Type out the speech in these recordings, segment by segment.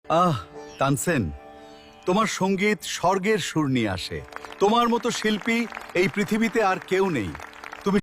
আহ তানসেন, তোমার সঙ্গীত স্বর্গের সুর নিয়ে আসে। তোমার মতো শিল্পী এই পৃথিবীতে আর কেউ নেই। তুমি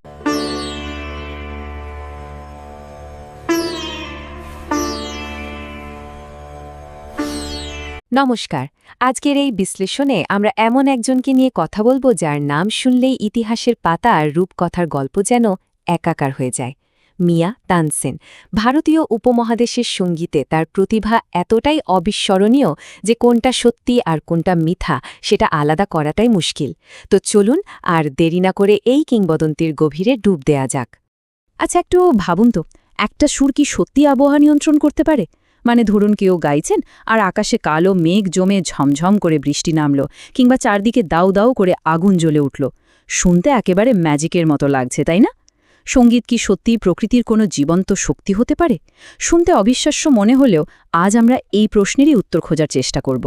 নমস্কার। আজকের এই বিশ্লেষণে আমরা এমন একজনকে নিয়ে কথা বলবো যার নাম শুনলেই ইতিহাসের পাতা আর রূপকথার গল্প যেন একাকার হয়ে যায়। মিয়া তানসেন ভারতীয় উপমহাদেশের সঙ্গীতে তার প্রতিভা এতটাই অবিস্মরণীয় যে কোনটা সত্যি আর কোনটা মিথ্যা সেটা আলাদা করাটাই মুশকিল। তো চলুন আর দেরি না করে এই কিংবদন্তির গভীরে ডুব দেয়া যাক। আচ্ছা, একটু ভাবুন তো, একটা সুর কি সত্যি আবহাওয়া নিয়ন্ত্রণ করতে পারে? মানে ধরুন কেউ গাইছেন আর আকাশে কালো মেঘ জমে ঝমঝম করে বৃষ্টি নামল, কিংবা চারদিকে দাউ দাউ করে আগুন জ্বলে উঠল। শুনতে একেবারে ম্যাজিকের মতো লাগছে, তাই না? সঙ্গীত কি সত্যিই প্রকৃতির কোনো জীবন্ত শক্তি হতে পারে? শুনতে অবিশ্বাস্য মনে হলেও আজ আমরা এই প্রশ্নেরই উত্তর খোঁজার চেষ্টা করব।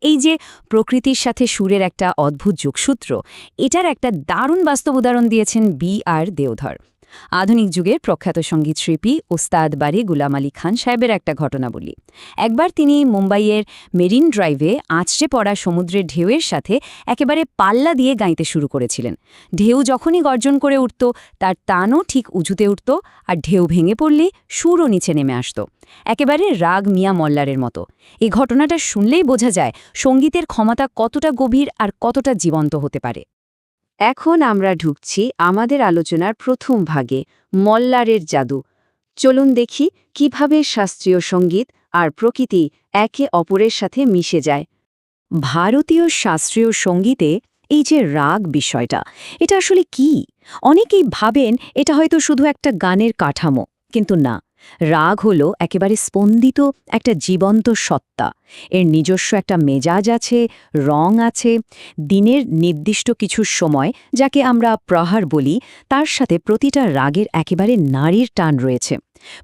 এই যে প্রকৃতির সাথে সুরের একটা অদ্ভুত যোগসূত্র, এটার একটা দারুণ বাস্তব উদাহরণ দিয়েছেন B.R. দেওধর। আধুনিক যুগের প্রখ্যাত সঙ্গীতশিল্পী ওস্তাদ বারি গুলাম আলী খান সাহেবের একটা ঘটনা বলি। একবার তিনি মুম্বাইয়ের মেরিন ড্রাইভে আঁচড়ে পড়া সমুদ্রের ঢেউয়ের সাথে একেবারে পাল্লা দিয়ে গাইতে শুরু করেছিলেন। ঢেউ যখনই গর্জন করে উঠত, তার টানও ঠিক উঁচুতে উঠত, আর ঢেউ ভেঙে পড়লেই সুরও নিচে নেমে আসত, একেবারে রাগ মিয়া মল্লারের মতো। এই ঘটনাটা শুনলেই বোঝা যায় সঙ্গীতের ক্ষমতা কতটা গভীর আর কতটা জীবন্ত হতে পারে। এখন আমরা ঢুকছি আমাদের আলোচনার প্রথম ভাগে, মল্লারের জাদু। চলুন দেখি কিভাবে শাস্ত্রীয় সঙ্গীত আর প্রকৃতি একে অপরের সাথে মিশে যায়। ভারতীয় শাস্ত্রীয় সঙ্গীতে এই যে রাগ বিষয়টা, এটা আসলে কি? অনেকেই ভাবেন এটা হয়তো শুধু একটা গানের কাঠামো, কিন্তু না। রাগ হলো একেবারে স্পন্দিত একটা জীবন্ত সত্তা। এর নিজস্ব একটা মেজাজ আছে, রং আছে। দিনের নির্দিষ্ট কিছু সময়, যাকে আমরা প্রহার বলি, তার সাথে প্রতিটা রাগের একেবারে নারীর টান রয়েছে।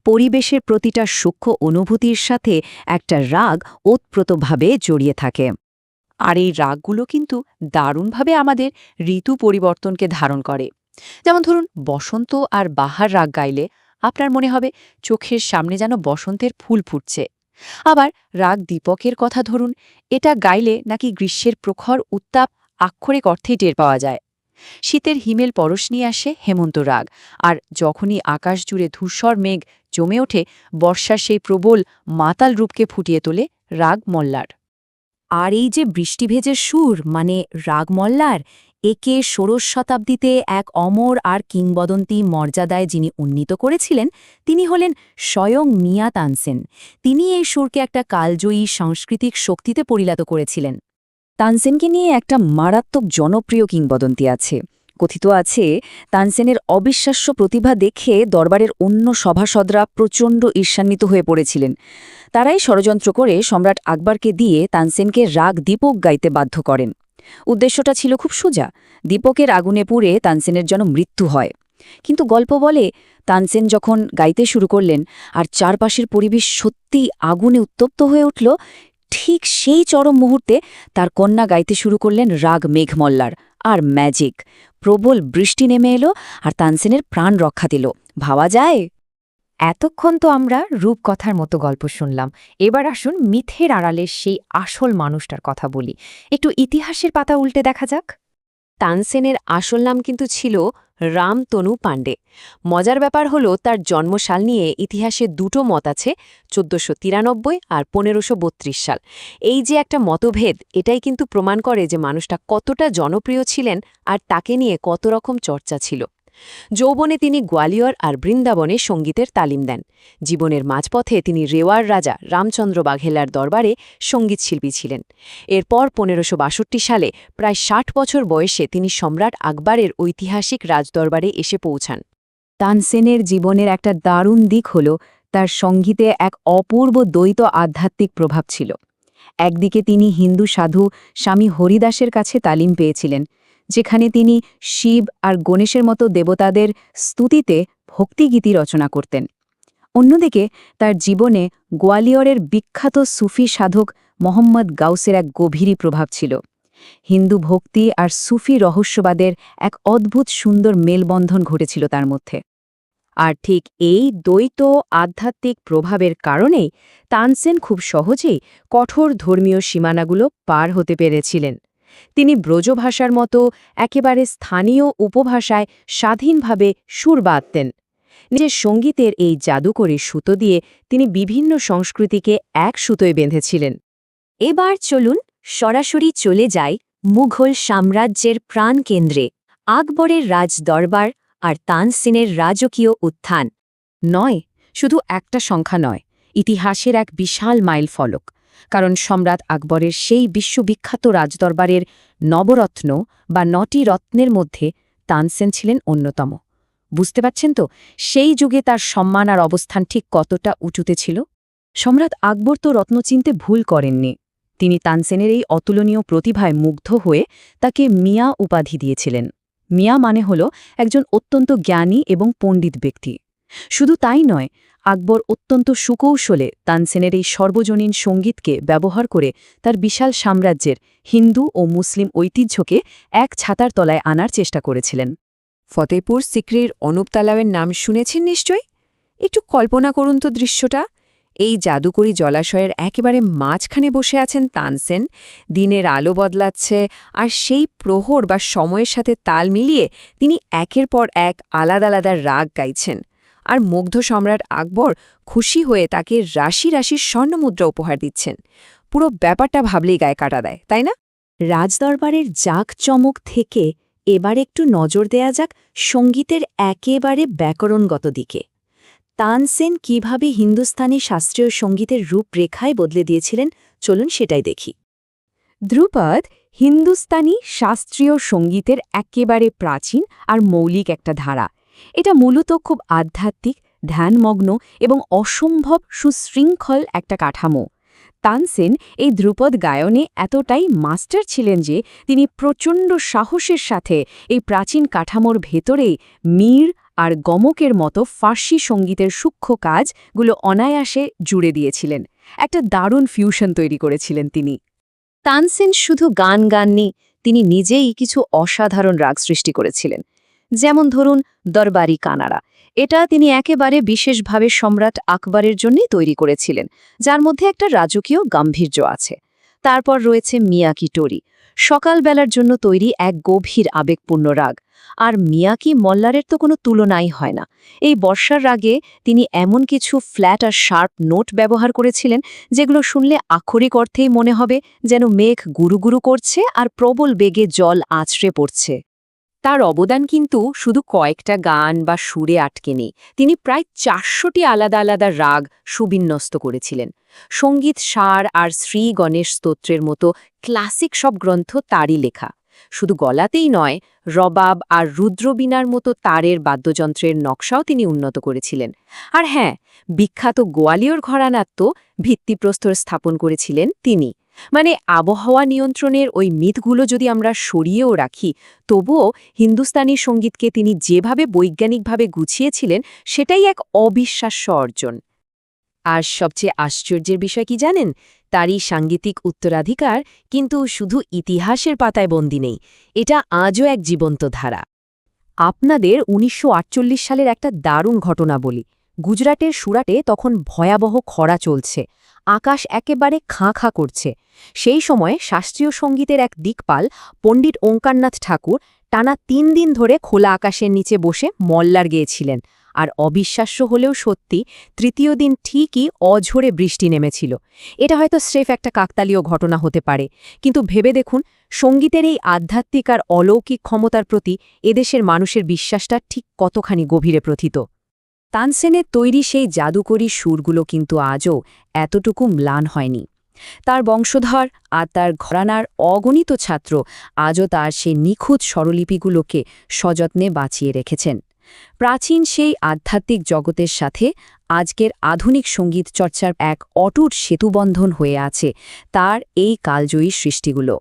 পরিবেশের প্রতিটা সূক্ষ্ম অনুভূতির সাথে একটা রাগ ওতপ্রোতভাবে জড়িয়ে থাকে। আর এই রাগগুলো কিন্তু দারুণভাবে আমাদের ঋতু পরিবর্তনকে ধারণ করে। যেমন ধরুন, বসন্ত আর বাহার রাগ গাইলে আপনার মনে হবে চোখের সামনে যেন বসন্তের ফুল ফুটছে। আবার রাগ দীপকের কথা ধরুন, এটা গাইলে নাকি গ্রীষ্মের প্রখর উত্তাপ আক্ষরিক অর্থেই টের পাওয়া যায়। শীতের হিমেল পরশ নিয়ে আসে হেমন্ত রাগ, আর যখনই আকাশ জুড়ে ধূসর মেঘ জমে ওঠে, বর্ষার সেই প্রবল মাতাল রূপকে ফুটিয়ে তোলে রাগ মল্লার। আর এই যে বৃষ্টিভেজের সুর, মানে রাগ মল্লার, একে ষোড়শ শতাব্দীতে এক অমর আর কিংবদন্তি মর্যাদায় যিনি উন্নীত করেছিলেন, তিনি হলেন স্বয়ং মিয়া তানসেন। তিনি এই সুরকে একটা কালজয়ী সাংস্কৃতিক শক্তিতে পরিণত করেছিলেন। তানসেনকে নিয়ে একটা মারাত্মক জনপ্রিয় কিংবদন্তি আছে। কথিত আছে, তানসেনের অবিশ্বাস্য প্রতিভা দেখে দরবারের অন্য সভাসদরা প্রচণ্ড ঈর্ষান্বিত হয়ে পড়েছিলেন। তারাই ষড়যন্ত্র করে সম্রাট আকবরকে দিয়ে তানসেনকে রাগ দীপক গাইতে বাধ্য করেন। উদ্দেশ্যটা ছিল খুব সোজা, দীপকের আগুনে পুড়ে তানসেনের যেন মৃত্যু হয়। কিন্তু গল্প বলে, তানসেন যখন গাইতে শুরু করলেন আর চারপাশের পরিবেশ সত্যি আগুনে উত্তপ্ত হয়ে উঠল, ঠিক সেই চরম মুহূর্তে তার কন্যা গাইতে শুরু করলেন রাগ মেঘমল্লার। আর ম্যাজিক! প্রবল বৃষ্টি নেমে এলো আর তানসেনের প্রাণ রক্ষা দিল। ভাবা যায়? এতক্ষণ তো আমরা রূপকথার মতো গল্প শুনলাম। এবার আসুন মিথের আড়ালের সেই আসল মানুষটার কথা বলি। একটু ইতিহাসের পাতা উল্টে দেখা যাক। তানসেনের আসল নাম কিন্তু ছিল রামতনু পাণ্ডে। মজার ব্যাপার হলো, তার জন্মসাল নিয়ে ইতিহাসে দুটো মত আছে, ১৪৯৩ আর ১৫৩২ সাল। এই যে একটা মতভেদ, এটাই কিন্তু প্রমাণ করে যে মানুষটা কতটা জনপ্রিয় ছিলেন আর তাকে নিয়ে কত রকম চর্চা ছিল। যৌবনে তিনি গোয়ালিয়র আর বৃন্দাবনে সঙ্গীতের তালিম দেন। জীবনের মাঝপথে তিনি রেওয়ার রাজা রামচন্দ্র বাঘেলার দরবারে সঙ্গীতশিল্পী ছিলেন। এরপর ১৫৬২ সালে প্রায় ৬০ বছর বয়সে তিনি সম্রাট আকবরের ঐতিহাসিক রাজদরবারে এসে পৌঁছান। তানসেনের জীবনের একটা দারুণ দিক হল তার সঙ্গীতে এক অপূর্ব দ্বৈত আধ্যাত্মিক প্রভাব ছিল। একদিকে তিনি হিন্দু সাধু স্বামী হরিদাসের কাছে তালিম পেয়েছিলেন, যেখানে তিনি শিব আর গণেশের মতো দেবতাদের স্তুতিতে ভক্তিগীতি রচনা করতেন। অন্যদিকে তার জীবনে গোয়ালিয়রের বিখ্যাত সুফি সাধক মোহাম্মদ গাউসের এক গভীরই প্রভাব ছিল। হিন্দু ভক্তি আর সুফি রহস্যবাদের এক অদ্ভুত সুন্দর মেলবন্ধন ঘটেছিল তার মধ্যে। আর ঠিক এই দ্বৈত আধ্যাত্মিক প্রভাবের কারণেই তানসেন খুব সহজেই কঠোর ধর্মীয় সীমানাগুলো পার হতে পেরেছিলেন। তিনি ব্রজভাষার মতো একেবারে স্থানীয় উপভাষায় স্বাধীনভাবে সুর বাঁধতেন। নিজের সঙ্গীতের এই জাদুকরী সুতো দিয়ে তিনি বিভিন্ন সংস্কৃতিকে এক সুতোয় বেঁধেছিলেন। এবার চলুন সরাসরি চলে যাই মুঘল সাম্রাজ্যের প্রাণকেন্দ্রে, আকবরের রাজদরবার আর তানসেনের রাজকীয় উত্থান। নয়, শুধু একটা সংখ্যা নয়, ইতিহাসের এক বিশাল মাইল ফলক। কারণ সম্রাট আকবরের সেই বিশ্ববিখ্যাত রাজদরবারের নবরত্ন বা ৯টি রত্নের মধ্যে তানসেন ছিলেন অন্যতম। বুঝতে পারছেন তো সেই যুগে তার সম্মান আর অবস্থান ঠিক কতটা উঁচুতে ছিল? সম্রাট আকবর তো রত্ন চিনতে ভুল করেননি। তিনি তানসেনের এই অতুলনীয় প্রতিভায় মুগ্ধ হয়ে তাকে মিয়া উপাধি দিয়েছিলেন। মিয়া মানে হল একজন অত্যন্ত জ্ঞানী এবং পণ্ডিত ব্যক্তি। শুধু তাই নয়, আকবর অত্যন্ত সুকৌশলে তানসেনের এই সর্বজনীন সঙ্গীতকে ব্যবহার করে তার বিশাল সাম্রাজ্যের হিন্দু ও মুসলিম ঐতিহ্যকে এক ছাতার তলায় আনার চেষ্টা করেছিলেন। ফতেপুর সিক্রির অনুপ তালাওয়ের নাম শুনেছেন নিশ্চয়ই? একটু কল্পনা করুন তো দৃশ্যটা। এই জাদুকরী জলাশয়ের একেবারে মাঝখানে বসে আছেন তানসেন, দিনের আলো বদলাচ্ছে, আর সেই প্রহর বা সময়ের সাথে তাল মিলিয়ে তিনি একের পর এক আলাদা আলাদা রাগ গাইছেন। আর মুগ্ধ সম্রাট আকবর খুশি হয়ে তাকে রাশি রাশি স্বর্ণমুদ্রা উপহার দিচ্ছেন। পুরো ব্যাপারটা ভাবলেই গায়ে কাটা দেয়, তাই না? রাজদরবারের জাঁকজমক থেকে এবার একটু নজর দেয়া যাক সঙ্গীতের একেবারে ব্যাকরণগত দিকে। তানসেন কিভাবে হিন্দুস্তানি শাস্ত্রীয় সঙ্গীতের রূপরেখায় বদলে দিয়েছিলেন, চলুন সেটাই দেখি। ধ্রুপদ হিন্দুস্তানি শাস্ত্রীয় সঙ্গীতের একেবারে প্রাচীন আর মৌলিক একটা ধারা। এটা মূলত খুব আধ্যাত্মিক, ধ্যানমগ্ন এবং অসম্ভব সুশৃঙ্খল একটা কাঠামো। তানসেন এই ধ্রুপদ গায়নে এতটাই মাস্টার ছিলেন যে তিনি প্রচণ্ড সাহসের সাথে এই প্রাচীন কাঠামোর ভেতরেই মীর আর গমকের মতো ফার্সি সঙ্গীতের সূক্ষ্ম কাজগুলো অনায়াসে জুড়ে দিয়েছিলেন। একটা দারুণ ফিউশন তৈরি করেছিলেন তিনি। তানসেন শুধু গান গাননি, তিনি নিজেই কিছু অসাধারণ রাগ সৃষ্টি করেছিলেন। যেমন ধরুন দরবারি কানাড়া। এটা তিনি একেবারে বিশেষভাবে সম্রাট আকবরের জন্যই তৈরি করেছিলেন, যার মধ্যে একটা রাজকীয় গাম্ভীর্য আছে। তারপর রয়েছে মিয়াকি টোরি, সকালবেলার জন্য তৈরি এক গভীর আবেগপূর্ণ রাগ। আর মিয়াকি মল্লারের তো কোনো তুলনাই হয় না। এই বর্ষার রাগে তিনি এমন কিছু ফ্ল্যাট আর শার্প নোট ব্যবহার করেছিলেন যেগুলো শুনলে আক্ষরিক অর্থেই মনে হবে যেন মেঘ গুরুগুরু করছে আর প্রবল বেগে জল আছড়ে পড়ছে। তার অবদান কিন্তু শুধু কয়েকটা গান বা সুরে আটকে নেই। তিনি প্রায় ৪০০টি আলাদা আলাদা রাগ সুবিন্যস্ত করেছিলেন। সঙ্গীত সার আর শ্রী গণেশ স্তোত্রের মতো ক্লাসিক সব গ্রন্থ তারই লেখা। শুধু গলাতেই নয়, রবাব আর রুদ্রবীণার মতো তারের বাদ্যযন্ত্রের নকশাও তিনি উন্নত করেছিলেন। আর হ্যাঁ, বিখ্যাত গোয়ালিয়র ঘরানার তো ভিত্তিপ্রস্তর স্থাপন করেছিলেন তিনি। মানে আবহাওয়া নিয়ন্ত্রণের ওই মিথগুলো যদি আমরা সরিয়েও রাখি, তবুও হিন্দুস্তানি সঙ্গীতকে তিনি যেভাবে বৈজ্ঞানিকভাবে গুছিয়েছিলেন সেটাই এক অবিশ্বাস্য অর্জন। আর সবচেয়ে আশ্চর্যের বিষয় কি জানেন? তারই সাঙ্গীতিক উত্তরাধিকার কিন্তু শুধু ইতিহাসের পাতায় বন্দী নেই, এটা আজও এক জীবন্ত ধারা। আপনাদের ১৯৪৮ সালের একটা দারুণ ঘটনা বলি। গুজরাটের সুরাটে তখন ভয়াবহ খরা চলছে, আকাশ একেবারে খাঁ খাঁ করছে। সেই সময়ে শাস্ত্রীয় সঙ্গীতের এক দিকপাল পণ্ডিত ওঙ্কারনাথ ঠাকুর টানা ৩ দিন ধরে খোলা আকাশের নিচে বসে মল্লার গেয়েছিলেন। আর অবিশ্বাস্য হলেও সত্যি, তৃতীয় দিন ঠিকই অঝোরে বৃষ্টি নেমেছিল। এটা হয়তো স্রেফ একটা কাকতালীয় ঘটনা হতে পারে, কিন্তু ভেবে দেখুন সঙ্গীতের এই আধ্যাত্মিক আর অলৌকিক ক্ষমতার প্রতি এদেশের মানুষের বিশ্বাসটা ঠিক কতখানি গভীরে প্রথিত। তানসেনের তৈরি সেই জাদুকরী সুরগুলো কিন্তু আজও এতটুকু ম্লান হয়নি। তার বংশধর আর তার ঘরানার অগণিত ছাত্র আজও তার সেই নিখুঁত স্বরলিপিগুলোকে সযত্নে বাঁচিয়ে রেখেছেন। প্রাচীন সেই আধ্যাত্মিক জগতের সাথে আজকের আধুনিক সঙ্গীত চর্চার এক অটুট সেতুবন্ধন হয়ে আছে তার এই কালজয়ী সৃষ্টিগুলো।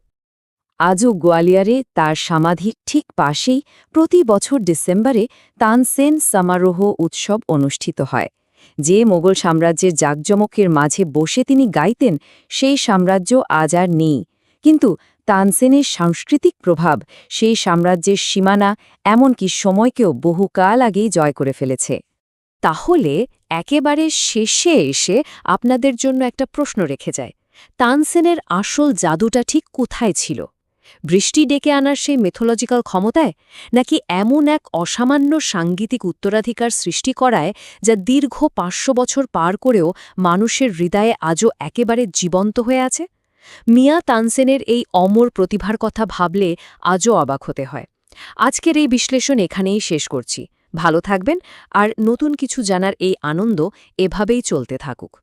আজও গোয়ালিয়রে তার সমাধির ঠিক পাশেই প্রতি বছর ডিসেম্বরে তানসেন সমারোহ উৎসব অনুষ্ঠিত হয়। যে মোগল সাম্রাজ্যের জাঁকজমকের মাঝে বসে তিনি গাইতেন, সেই সাম্রাজ্য আজ আর নেই। কিন্তু তানসেনের সাংস্কৃতিক প্রভাব সেই সাম্রাজ্যের সীমানা এমনকি সময়কেও বহুকাল আগেই জয় করে ফেলেছে। তাহলে একেবারে শেষে এসে আপনাদের জন্য একটা প্রশ্ন রেখে যায়, তানসেনের আসল জাদুটা ঠিক কোথায় ছিল? বৃষ্টি ডেকে আনার সেই মেথোলজিক্যাল ক্ষমতায়, নাকি এমন এক অসামান্য সাংগীতিক উত্তরাধিকার সৃষ্টি করায় যা দীর্ঘ ৫০০ বছর পার করেও মানুষের হৃদয়ে আজও একেবারে জীবন্ত হয়ে আছে? মিয়া তানসেনের এই অমর প্রতিভার কথা ভাবলে আজও অবাক হতে হয়। আজকের এই বিশ্লেষণ এখানেই শেষ করছি। ভালো থাকবেন, আর নতুন কিছু জানার এই আনন্দ এভাবেই চলতে থাকুক।